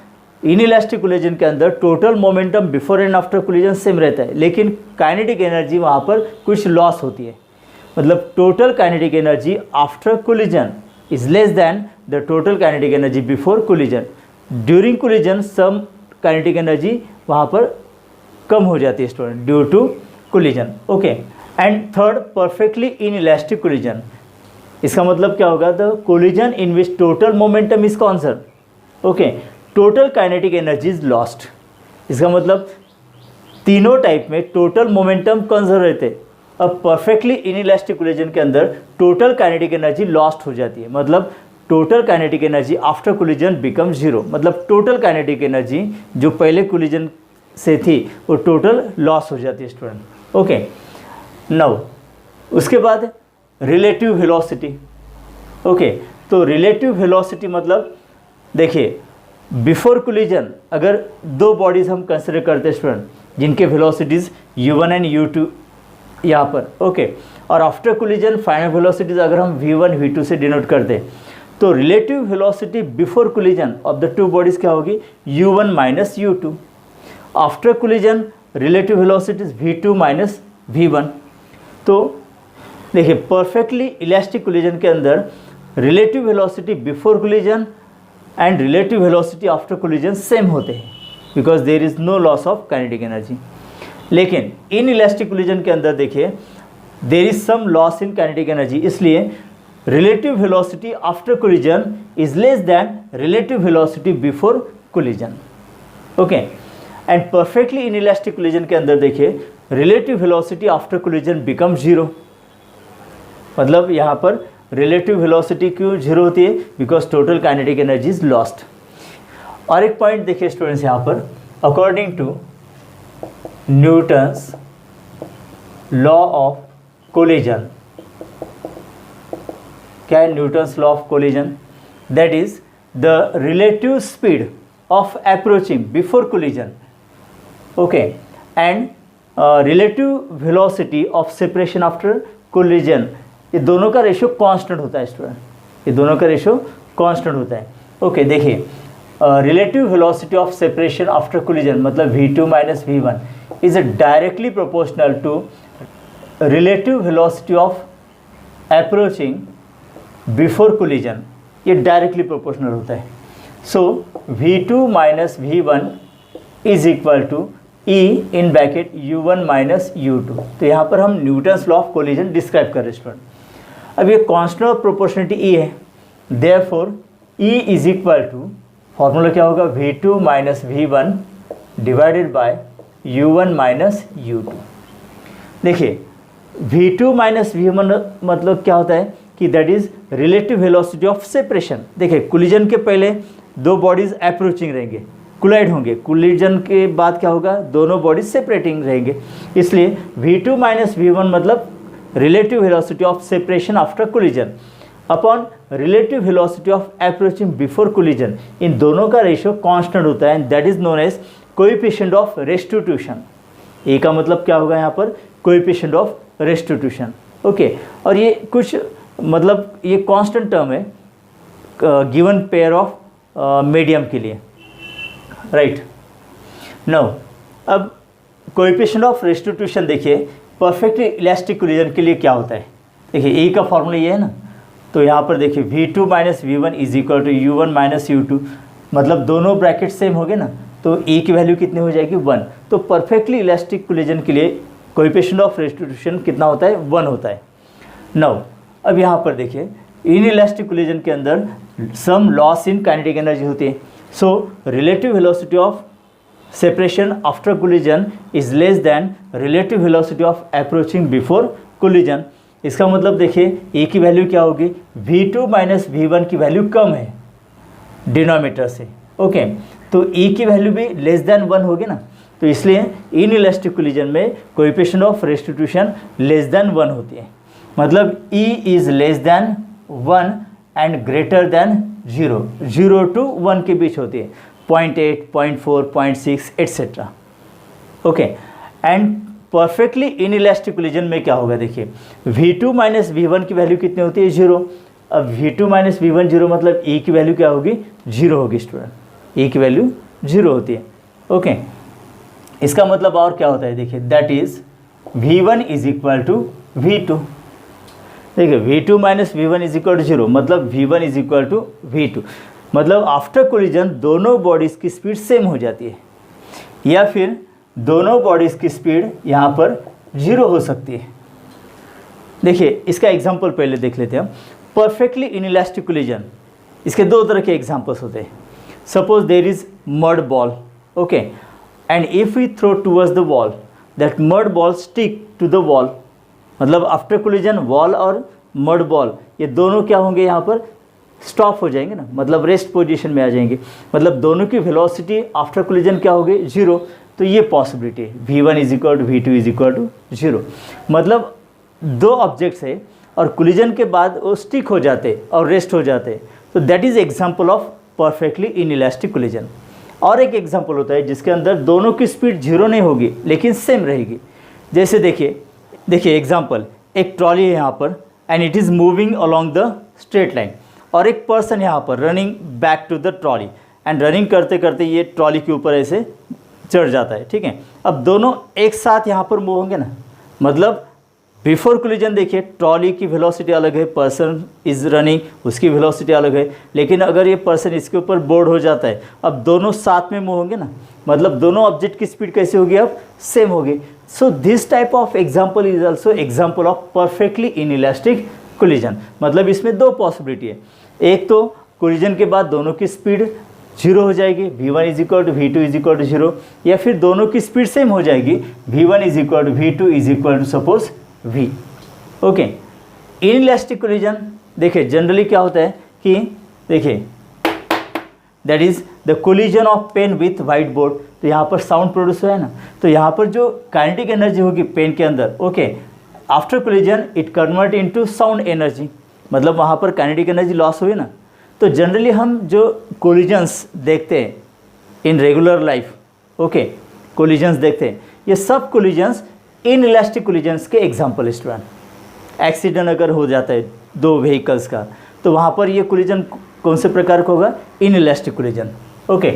inelastic collision के अंदर total momentum before and after collision same रहता है, लेकिन kinetic energy वहाँ पर कुछ लॉस होती है, मतलब total kinetic energy after collision is less than the total kinetic energy before collision. During collision some kinetic energy वहाँ पर कम हो जाती है student due to collision, okay. And third perfectly inelastic collision, इसका मतलब क्या होगा, the collision in which total momentum is conserve, okay, total kinetic energy is lost. इसका मतलब तीनों टाइप में टोटल मोमेंटम कंजर्व रहते हैं। अब परफेक्टली इनइलास्टिक कोलिजन के अंदर टोटल काइनेटिक एनर्जी लॉस्ट हो जाती है, मतलब total kinetic energy after collision become zero, मतलब टोटल काइनेटिक एनर्जी जो पहले कोलिजन से थी वो टोटल लॉस हो जाती है स्टूडेंट, ओके। नाउ उसके बाद रिलेटिव वेलोसिटी, ओके। तो रिलेटिव वेलोसिटी मतलब देखिए बिफोर कोलिजन अगर दो बॉडीज़ हम कंसिडर करते हैं स्टूडेंट जिनके वेलोसिटीज़ u1 एंड u2 यहाँ पर, ओके, और आफ्टर कोलिजन फाइनल वेलोसिटीज़ अगर हम v1 v2 से डिनोट करते हैं, तो relative velocity before collision of the two bodies क्या होगी, u1 minus u2। After collision relative velocities v2 minus v1। तो देखिए परफेक्टली इलास्टिक कोलिजन के अंदर relative velocity before collision and relative velocity after collision same होते हैं because there is no loss of kinetic energy. लेकिन inelastic collision के अंदर देखिए there is some loss in kinetic energy, इसलिए relative velocity after collision is less than relative velocity before collision, okay. And perfectly inelastic collision के अंदर देखिए relative velocity after collision become zero, मतलब यहाँ पर रिलेटिव वेलोसिटी क्यों zero होती है, because total kinetic energy is lost. और एक पॉइंट देखिए स्टूडेंट्स यहाँ पर, according to Newton's law of collision, क्या है Newton's law of collision, that is the relative speed of approaching before collision, okay, and relative velocity of separation after collision, ये दोनों का रेशियो कांस्टेंट होता है स्टूडेंट, ये दोनों का रेशियो कांस्टेंट होता है। ओके देखिए, relative velocity of separation after collision मतलब v2 minus v1 is directly proportional to relative velocity of approaching before collision, ये डायरेक्टली प्रोपोर्शनल होता है। So v2 minus v1 is equal to e in bracket u1 minus u2। तो यहाँ पर हम Newton's law of collision describe कर रहे हैं स्टूडेंट। अब ये कांस्टेंट ऑफ प्रोपोर्शनलिटी e है, therefore e is equal to, formula क्या होगा, v2 minus v1 divided by u1 minus u2। देखिए v2 माइनस v1 मतलब क्या होता है कि that is relative velocity of separation. देखिए कोलिजन के पहले दो बॉडीज अप्रोचिंग रहेंगे, कोलाइड होंगे, कोलिजन के बाद क्या होगा, दोनों बॉडीज सेपरेटिंग रहेंगे, इसलिए v2 माइनस v1 मतलब relative velocity of separation after collision upon relative velocity of approaching before collision, इन दोनों का रेशियो कांस्टेंट होता है, that is known as coefficient of restitution. E का मतलब क्या होगा यहाँ पर, कोएफिशिएंट ऑफ रेस्टिट्यूशन। ओके, और ये कुछ मतलब ये कांस्टेंट टर्म है गिवन पेयर ऑफ मीडियम के लिए, राइट। नाउ अब कोएफिशिएंट ऑफ रेस्टिट्यूशन देखिए परफेक्टली इलास्टिक कोलिजन के लिए क्या होता है। देखिए ए का फॉर्मूला ये है ना, तो यहाँ पर देखिए v2 minus v1 is equal to u1 minus u2, मतलब दोनों ब्रैकेट सेम हो गए ना, तो ए की वैल्यू कितनी हो जाएगी, 1। तो परफेक्टली इलास्टिक कोलिजन के लिए कोएफिशिएंट ऑफ रेस्टिट्यूशन कितना होता है, 1 होता है। नाउ अब यहाँ पर देखिए इन इलास्टिक कोलिजन के अंदर some loss in kinetic energy होती है। So relative velocity of separation after collision is less than relative velocity of approaching before collision. इसका मतलब देखिए ए की वैल्यू क्या होगी, v2 माइनस v1 की वैल्यू कम है डिनोमिनेटर से, ओके, तो ए की वैल्यू भी लेस दैन 1 होगी ना, तो इसलिए इन इलास्टिक कोलिजन में coefficient of restitution less than 1 होती है, मतलब e is less then 1 and greater than 0, 0 to 1 के बीच होती है, 0.8, 0.4, 0.6 etcetera. Okay, and perfectly inelastic collision में क्या होगा, देखिए v2 माइनस v1 की वैल्यू कितनी होती है, 0। अब v2 माइनस v1 0 मतलब e की वैल्यू क्या होगी, 0 होगी स्टूडेंट, e की वैल्यू 0 होती है। ओके, इसका मतलब और क्या होता है, देखिए that is v1 is equal to v2। देखिए v2 minus v1 is equal to 0 मतलब v1 is equal to v2, मतलब आफ्टर कोलिजन दोनों बॉडीज़ की स्पीड सेम हो जाती है, या फिर दोनों बॉडीज़ की स्पीड यहाँ पर 0 हो सकती है। देखिए इसका एग्जांपल पहले देख लेते हैं हम। परफेक्टली इनइलास्टिक कोलिजन, इसके दो तरह के एग्जांपल्स होते हैं। Suppose there is mud ball, okay, and if we throw towards the wall that mud ball stick to the wall, मतलब आफ्टर कोलिजन वॉल और मड बॉल ये दोनों क्या होंगे, यहाँ पर स्टॉप हो जाएंगे ना, मतलब रेस्ट पोजीशन में आ जाएंगे, मतलब दोनों की वेलोसिटी आफ्टर कोलिजन क्या होगी, 0। तो ये पॉसिबिलिटी है v1 is equal to v2 is equal to 0, मतलब दो ऑब्जेक्ट्स है और कोलिजन के बाद वो स्टिक हो जाते और रेस्ट हो जाते, तो that is example of perfectly inelastic collision. और एक एग्जांपल होता है जिसके अंदर दोनों की स्पीड 0 नहीं होगी लेकिन सेम रहेगी। जैसे देखिए एग्जांपल, एक ट्रॉली है यहाँ पर and it is moving along the straight line, और एक पर्सन यहाँ पर running back to the trolley, and running करते करते ये ट्रॉली के ऊपर ऐसे चढ़ जाता है, ठीक है। अब दोनों एक साथ यहाँ पर मूव होंगे ना, मतलब बिफोर कोलिजन देखिए ट्रॉली की वेलोसिटी अलग है, पर्सन इज़ रनिंग उसकी वेलोसिटी अलग है, लेकिन अगर ये पर्सन इसके ऊपर बोर्ड हो जाता है, अब दोनों साथ में मूव होंगे ना, मतलब दोनों ऑब्जेक्ट की स्पीड कैसी होगी, अब सेम होगी। So this type of example is also example of perfectly inelastic collision, मतलब इसमें दो पॉसिबिलिटी है, एक तो कोलिजन के बाद दोनों की स्पीड 0 हो जाएगी, v1 is equal to v2 is equal to 0, या फिर दोनों की स्पीड सेम हो जाएगी, v1 is equal to v2 is equal to suppose v। Okay, inelastic collision देखिए जनरली क्या होता है कि देखिए that is the collision of pen with white board, तो यहाँ पर साउंड प्रोड्यूस हुआ है ना, तो यहाँ पर जो काइनेटिक एनर्जी होगी पेन के अंदर, okay, after collision it convert into sound energy, मतलब वहाँ पर काइनेटिक एनर्जी लॉस हुई ना। तो जनरली हम जो कोलिजन्स देखते हैं in regular life, okay, collisions देखते हैं, ये सब कोलिजन्स इन इलास्टिक कोलिजन्स के एग्जाम्पल स्टूडेंट। एक्सीडेंट अगर हो जाता है दो व्हीकल्स का, तो वहाँ पर ये कोलिजन कौन से प्रकार का होगा? Inelastic collision, okay.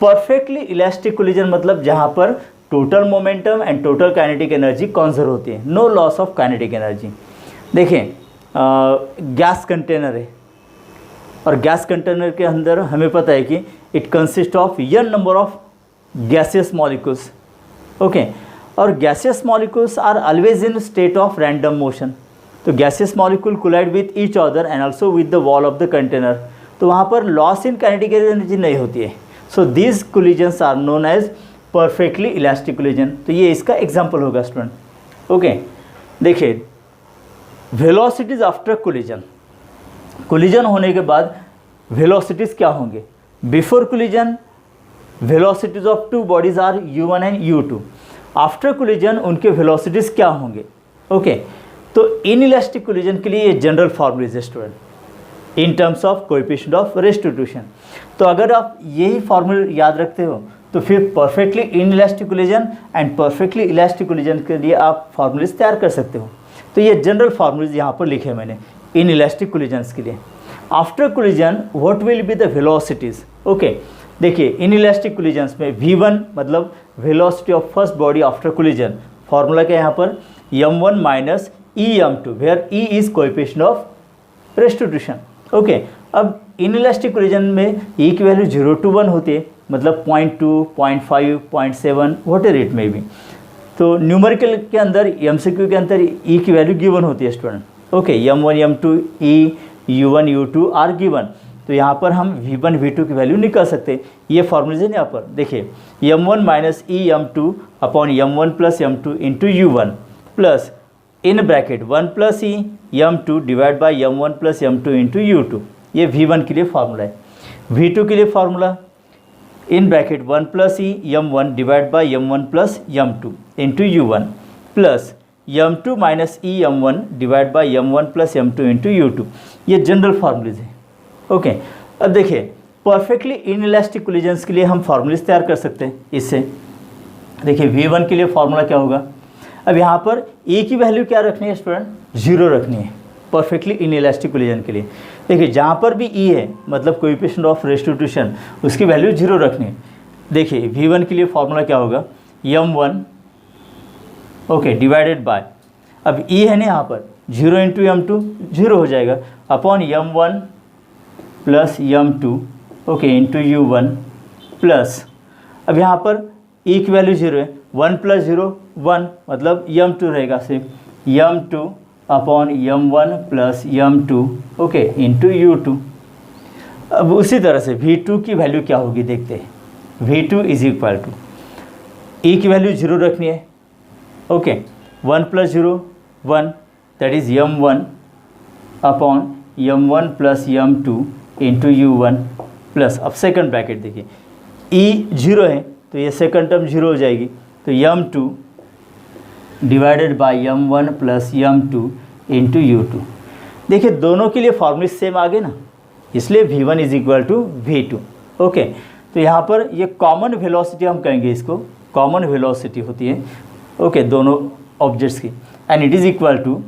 Perfectly elastic collision मतलब जहाँ पर total momentum and total kinetic energy conserve होती है, no loss of kinetic energy. देखें, गैस कंटेनर है और गैस कंटेनर के अंदर हमें पता है कि it consist of n number of gaseous molecules, okay, और gaseous molecules are always in state of random motion. तो gaseous molecule collide with each other and also with the wall of the container, तो वहाँ पर loss in kinetic energy नहीं होती है। So these collisions are known as perfectly elastic collision. तो ये इसका एग्जाम्पल होगा स्टूडेंट, ओके। देखिए, वेलोसिटीज आफ्टर कोलिजन, कोलिजन होने के बाद वेलोसिटीज़ क्या होंगे? Before collision velocities of two bodies are u1 and u2। After collision उनके वेलोसिटीज़ क्या होंगे? ओके, तो इन इलास्टिक कोलिजन के लिए ये जनरल फॉर्मूला है student in terms of coefficient of restitution. तो अगर आप यही फॉर्मूला याद रखते हो तो फिर perfectly inelastic collision and perfectly elastic collision के लिए आप फॉर्मूलेज तैयार कर सकते हो। तो ये जनरल फॉर्मूलेज यहाँ पर लिखे मैंने इन इलास्टिक कोलिजन्स के लिए। After collision what will be the velocities? Okay, देखिए, इन इलास्टिक कोलिजन्स में v1 मतलब velocity of first body after collision, formula क्या है यहाँ पर? m1 minus em2 where e is coefficient of restitution, okay. अब इन इलास्टिक कोलिजन में e की वैल्यू 0 to 1 होती है, मतलब 0.2, 0.5, 0.7 whatever it may be. तो न्यूमेरिकल के अंदर MCQ के अंदर e की वैल्यू गिवन होती है student, okay. m1 m2 e u1 u2 are given. तो यहाँ पर हम v1 v2 की वैल्यू निकाल सकते हैं। ये फॉर्मूले है यहाँ पर, देखिए, m1 minus e m2 upon m1 plus m2 into u1 plus in bracket 1 plus e m2 divide by m1 plus m2 into u2। ये v1 के लिए फार्मूला है। v2 के लिए formula in bracket 1 plus e m1 divide by m1 plus m2 into u1 plus m2 minus e m1 divide by m1 plus m2 into u2। ये general फार्मूलेज है, okay. अब देखिए, परफेक्टली इन इलास्टिक कोलिजन्स के लिए हम फार्मूलेज तैयार कर सकते हैं इससे। देखिए, v1 के लिए फार्मूला क्या होगा? अब यहाँ पर e की वैल्यू क्या रखनी है स्टूडेंट? 0 रखनी है परफेक्टली इन इलास्टिक कोलिजन के लिए। देखिए, जहाँ पर भी e है मतलब कोएफिशिएंट ऑफ रेस्टिट्यूशन, उसकी वैल्यू 0 रखनी है। देखिए, v1 के लिए फार्मूला क्या होगा? m1, ओके, डिवाइडेड बाय, अब e है ना यहाँ पर 0 इंटू m2 0 हो जाएगा upon m1 plus m2, okay, into u1 plus, अब यहाँ पर e की वैल्यू 0 है, 1 प्लस 0 1 मतलब m2 रहेगा सिर्फ m2 upon m1 plus m2, okay, into u2। अब उसी तरह से v2 की वैल्यू क्या होगी देखते हैं। v2 is equal to, e की वैल्यू 0 रखनी है, okay, 1 plus 0 1 that is m1 upon m1 plus m2 into u1 plus, अब सेकंड ब्रैकेट देखिए, e 0 है तो ये सेकंड टर्म 0 हो जाएगी, तो m2 divided by m1 plus m2 into u2। देखिए, दोनों के लिए फॉर्मूले सेम आ गए ना, इसलिए v1 is equal to v2, okay. तो यहाँ पर ये कॉमन वेलोसिटी हम कहेंगे, इसको कॉमन वेलोसिटी होती है, ओके, दोनों ऑब्जेक्ट्स की, and it is equal to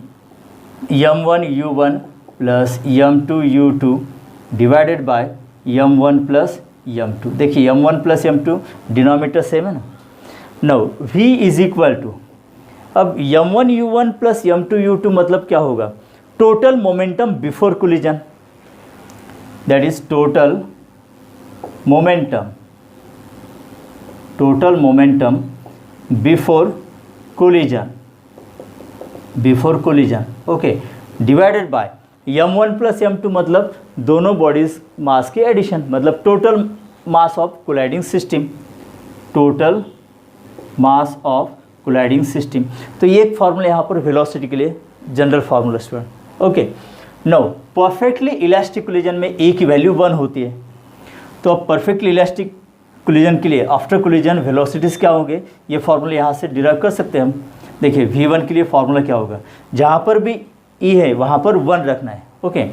m1 u1 plus m2 u2 divided by m1 plus m2। देखिए, m1 plus m2 denominator same है ना। Now v is equal to, अब m1 u1 plus m2 u2 मतलब क्या होगा? Total momentum before collision, that is total momentum before collision, okay, divided by m1 plus m2 मतलब दोनों bodies mass के addition, मतलब total mass of colliding system, total mass of colliding system. तो ये एक फार्मूला यहाँ पर वेलोसिटी के लिए general formula student, okay. Now perfectly elastic collision में e की वैल्यू 1 होती है, तो अब परफेक्टली इलास्टिक कोलिजन के लिए आफ्टर कोलिजन वेलोसिटीज़ क्या होंगे? ये फार्मूला यहाँ से डिराइव कर सकते हैं हम। देखिए, v1 के लिए फार्मूला क्या होगा? जहाँ पर भी e है वहाँ पर 1 रखना है, ओके।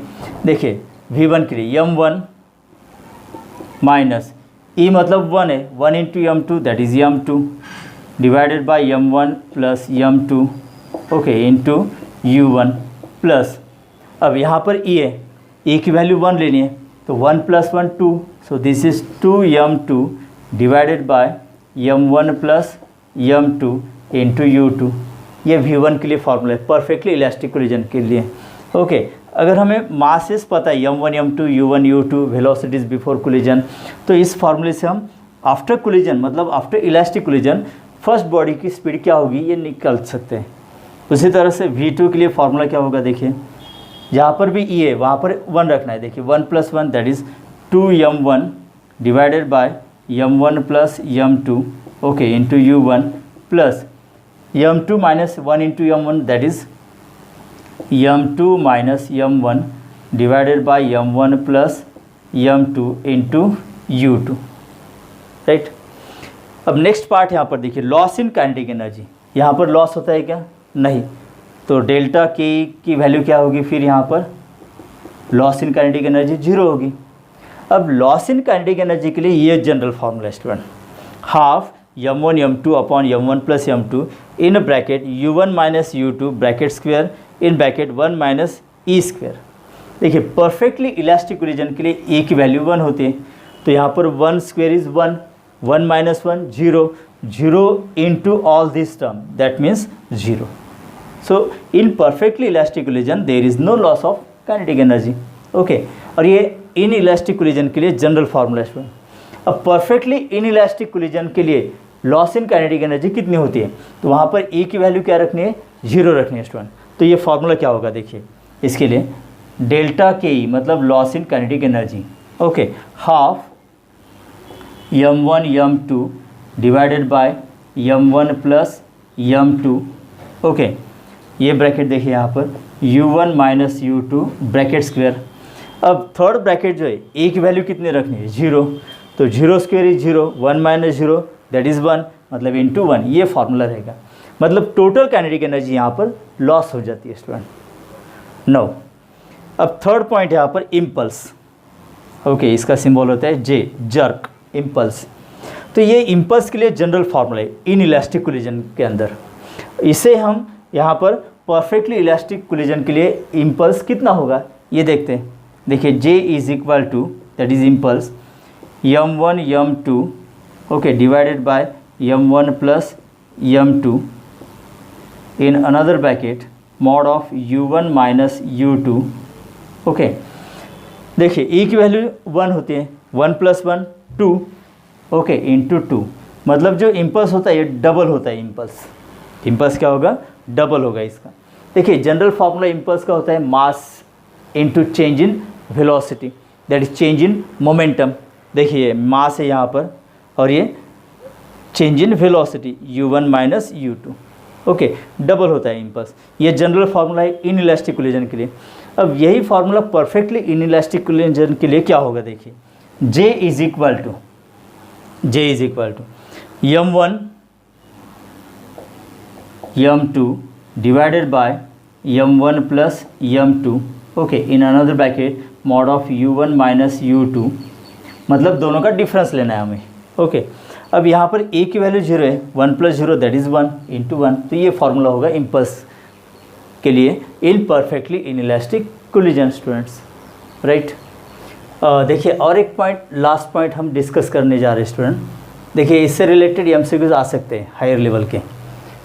देखिए, v1 के लिए m1 माइनस ई मतलब 1 है, 1 into m2 that is m2 divided by m1 plus m2 okay into u1 plus, अब यहाँ पर ई है, ई की वैल्यू 1 लेनी है तो 1 plus 1 2, so this is 2m2 divided by m1 plus m2 into u2। ये v1 के लिए फार्मूला है परफेक्टली इलास्टिक कोलिजन के लिए। ओके अगर हमें मासेस पता है m1 m2 u1 u2 velocities before collision, तो इस फार्मूले से हम आफ्टर कोलिजन मतलब after elastic collision first body की स्पीड क्या होगी ये निकाल सकते हैं। उसी तरह से v2 के लिए फार्मूला क्या होगा, देखिए जहाँ पर भी e है वहाँ पर 1 रखना है। देखिए 1 plus 1 that is 2m1 divided by m1 plus m2 okay into u1 plus m2 minus 1 into m1 that is m2 minus m1 divided by m1 plus m2 into u2 right. अब next part यहाँ पर देखिए loss in kinetic energy. यहाँ पर loss होता है क्या, नहीं, तो डेल्टा के की वैल्यू क्या होगी, फिर यहाँ पर लॉस इन काइनेटिक एनर्जी 0 होगी। अब लॉस इन काइनेटिक एनर्जी के लिए ये general formula student, half m1 m2 upon m1 plus m2 इन bracket u1 minus u2 bracket square इन ब्रैकेट 1 माइनस ई स्क्वेयर। देखिए परफेक्टली इलास्टिक कोलिजन के लिए ए की वैल्यू 1 होती है, तो यहाँ पर 1 square is 1, 1 minus 1 0, 0 into all this term that means 0। So in perfectly elastic collision there is no loss of kinetic energy. Okay, और ये इन इलास्टिक कोलिजन के लिए जनरल फार्मूला है। अब परफेक्टली इन इलास्टिक कोलिजन के लिए loss in kinetic energy कितनी होती है, तो वहाँ पर ए की वैल्यू क्या रखनी है, 0 रखनी है स्टूडेंट। तो ये फार्मूला क्या होगा, देखिए इसके लिए डेल्टा के ई मतलब loss in kinetic energy okay half m1 m2 divided by m1 plus m2 okay, ये ब्रैकेट देखिए यहाँ पर u1 minus u2 bracket square. अब थर्ड ब्रैकेट जो है ए की वैल्यू कितनी रखनी है, 0, तो 0 square is 0, 1 minus 0 that is 1 मतलब इंटू 1, ये फार्मूला रहेगा। मतलब टोटल काइनेटिक एनर्जी यहाँ पर लॉस हो जाती है स्टूडेंट। नो, अब थर्ड पॉइंट यहाँ पर इम्पल्स ओके, इसका सिंबल होता है जे, जर्क इम्पल्स। तो ये इम्पल्स के लिए जनरल फार्मूला है इन इलास्टिक कोलिजन के अंदर। इसे हम यहाँ पर परफेक्टली इलास्टिक कोलिजन के लिए इम्पल्स कितना होगा ये देखते हैं। देखिए J is equal to that is impulse m1 m2 okay divided by m1 plus m2 in another bracket mod of u1 minus u2 okay. देखिए ई की वैल्यू 1 होती है, 1 प्लस 1 2 ओके इंटू 2, मतलब जो इम्पल्स होता है ये डबल होता है। इम्पल्स क्या होगा, डबल होगा इसका। देखिए जनरल फार्मूला इम्पल्स का होता है mass into change in velocity that is change in momentum. देखिए मास है यहाँ पर और ये change in velocity u1 minus u2 okay, double होता है इम्पल्स। ये जनरल फार्मूला है इन इलास्टिक कोलिजन के लिए। अब यही formula perfectly inelastic collision के लिए क्या होगा, देखिए J is equal to m1 m2 divided by m1 plus m2 okay in another bracket mod of u1 minus u2, मतलब दोनों का डिफरेंस लेना है हमें ओके। अब यहाँ पर a की वैल्यू 0 है, 1 प्लस 0 दैट इज़ 1 इंटू 1, तो ये फार्मूला होगा इम्पल्स के लिए in perfectly inelastic collision students right. देखिए और एक पॉइंट, लास्ट पॉइंट हम डिस्कस करने जा रहे हैं स्टूडेंट। देखिए इससे रिलेटेड MCQs आ सकते हैं हायर लेवल के,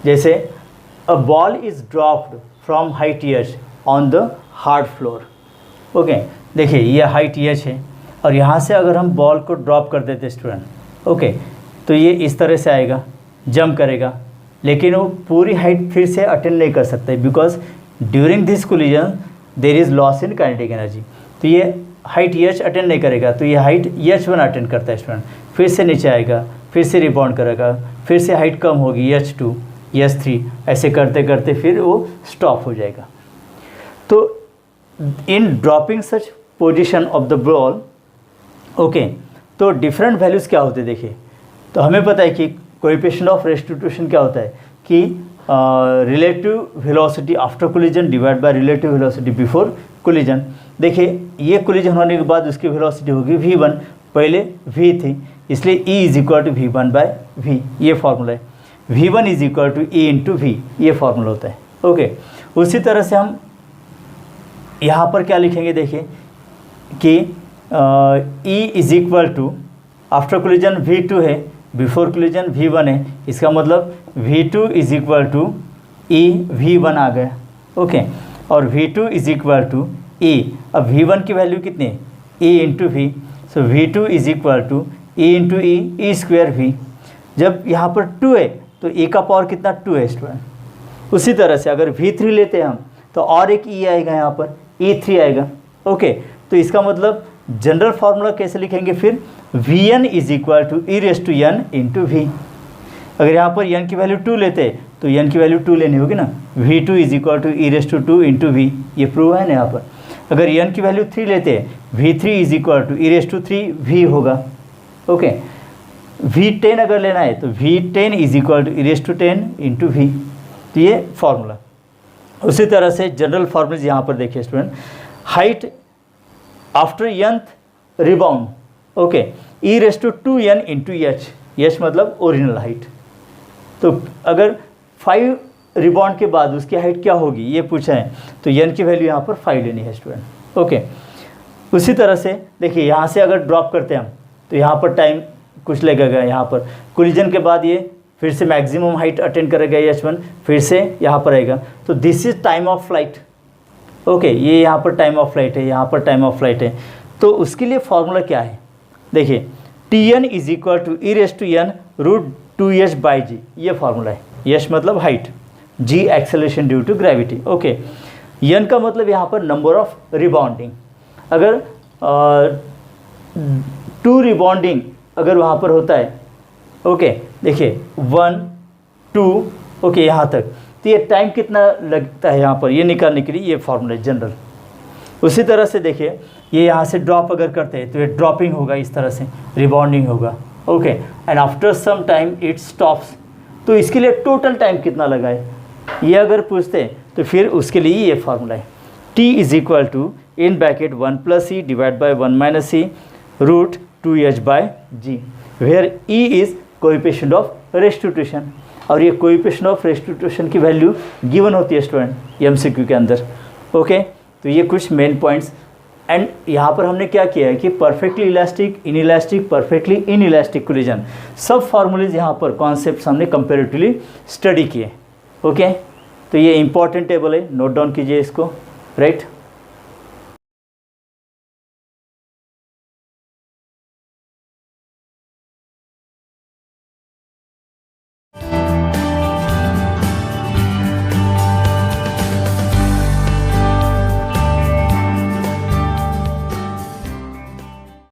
जैसे a ball is dropped from height as on the hard floor okay. देखिए ये हाइट एज है और यहाँ से अगर हम बॉल को ड्रॉप कर देते स्टूडेंट ओके, तो ये इस तरह से आएगा, जंप करेगा, लेकिन वो पूरी हाइट फिर से अटेंड नहीं कर सकते because during this collision there is loss in kinetic energy. तो ये हाइट एच अटेंड नहीं करेगा, तो ये हाइट H1 अटेंड करता है स्टूडेंट, फिर से नीचे आएगा, फिर से रिबाउंड करेगा, फिर से हाइट कम होगी H2 H3, ऐसे करते करते फिर वो स्टॉप हो जाएगा। तो in dropping such position of the ball okay, तो डिफरेंट वैल्यूज़ क्या होते हैं देखिए। तो हमें पता है कि कोएफिशिएंट ऑफ रेस्टिट्यूशन क्या होता है कि relative velocity after collision divide by relative velocity before collision. देखिए ये कोलिजन होने के बाद उसकी वेलोसिटी होगी v1, पहले v थी, इसलिए E is equal to V1/V, ये फॉर्मूला है। V1 is equal to E into V, ये फॉर्मूला होता है। ओके, उसी तरह से हम यहाँ पर क्या लिखेंगे, देखिए कि E is equal to, after collision V2 है, बिफोर कोलिजन V1 है, इसका मतलब V2 is equal to E V1 आ गया। ओके, और V2 is equal to E, अब V1 की वैल्यू कितनी है, E into V, so V2 is equal to E into E square V। जब यहाँ पर 2 है तो E का पावर कितना 2 है स्टूडेंट। उसी तरह से अगर V3 लेते हैं हम तो और एक E आएगा, यहाँ पर E3 आएगा। ओके, तो इसका मतलब जनरल फार्मूला कैसे लिखेंगे फिर, Vn is equal to E raise to N into V। अगर यहाँ पर N की वैल्यू 2 लेते हैं तो N की वैल्यू 2 लेनी होगी ना, V2 is equal to E raise to 2 into V, ये प्रूव है ना यहाँ पर। अगर N की वैल्यू 3 लेते हैं, V3 is equal to E raise to 3 V होगा। ओके, V10 अगर लेना है तो V10 is equal to E raise to 10 into V, तो ये फार्मूला। उसी तरह से जनरल फार्मूला यहाँ पर देखिए student, height after nth rebound, okay, E raise to 2n into H मतलब ओरिजिनल हाइट। तो अगर 5 रिबाउंड के बाद उसकी हाइट क्या होगी ये पूछा है, तो n की वैल्यू यहाँ पर 5 लेनी है स्टूडेंट। ओके, उसी तरह से देखिए यहाँ से अगर ड्रॉप करते हैं हम तो यहाँ पर टाइम कुछ लगेगा, यहाँ पर कोलिजन के बाद ये फिर से मैक्सिमम हाइट अटेंड करेगा H1, फिर से यहाँ पर आएगा, तो this is time of flight. Okay, ये यहाँ पर टाइम ऑफ फ्लाइट है, यहाँ पर टाइम ऑफ फ्लाइट है, तो उसके लिए फॉर्मूला क्या है, देखिए Tn is equal to E raise to N root 2h/g, ये फार्मूला है। h मतलब height, g acceleration due to gravity. Okay, n का मतलब यहाँ पर नंबर ऑफ रिबाउंडिंग, अगर 2 रिबाउंडिंग अगर वहाँ पर होता है, ओके, देखिए 1 2, ओके यहाँ तक, तो ये टाइम कितना लगता है यहाँ पर ये निकालने के लिए, ये फार्मूला है जनरल। उसी तरह से देखिए ये यहाँ से ड्रॉप अगर करते हैं तो ये ड्रॉपिंग होगा, इस तरह से रिबाउंडिंग होगा। Okay, and after some time it stops, तो इसके लिए टोटल टाइम कितना लगा है ये अगर पूछते हैं तो फिर उसके लिए ये फार्मूला है, T is equal to in bracket 1 + E divide by 1 - E root 2h/g, where E is coefficient of restitution, और ये कोएफिशिएंट ऑफ रेस्टिट्यूशन की वैल्यू गिवन होती है स्टूडेंट MCQ के अंदर। ओके, तो ये कुछ मेन पॉइंट्स। एंड यहाँ पर हमने क्या किया है कि perfectly elastic, inelastic, perfectly inelastic collision, सब फार्मूलेज यहाँ पर कॉन्सेप्ट्स हमने कंपेरेटिवली स्टडी किए। ओके, तो ये इंपॉर्टेंट टेबल है, नोट डाउन कीजिए इसको, राइट।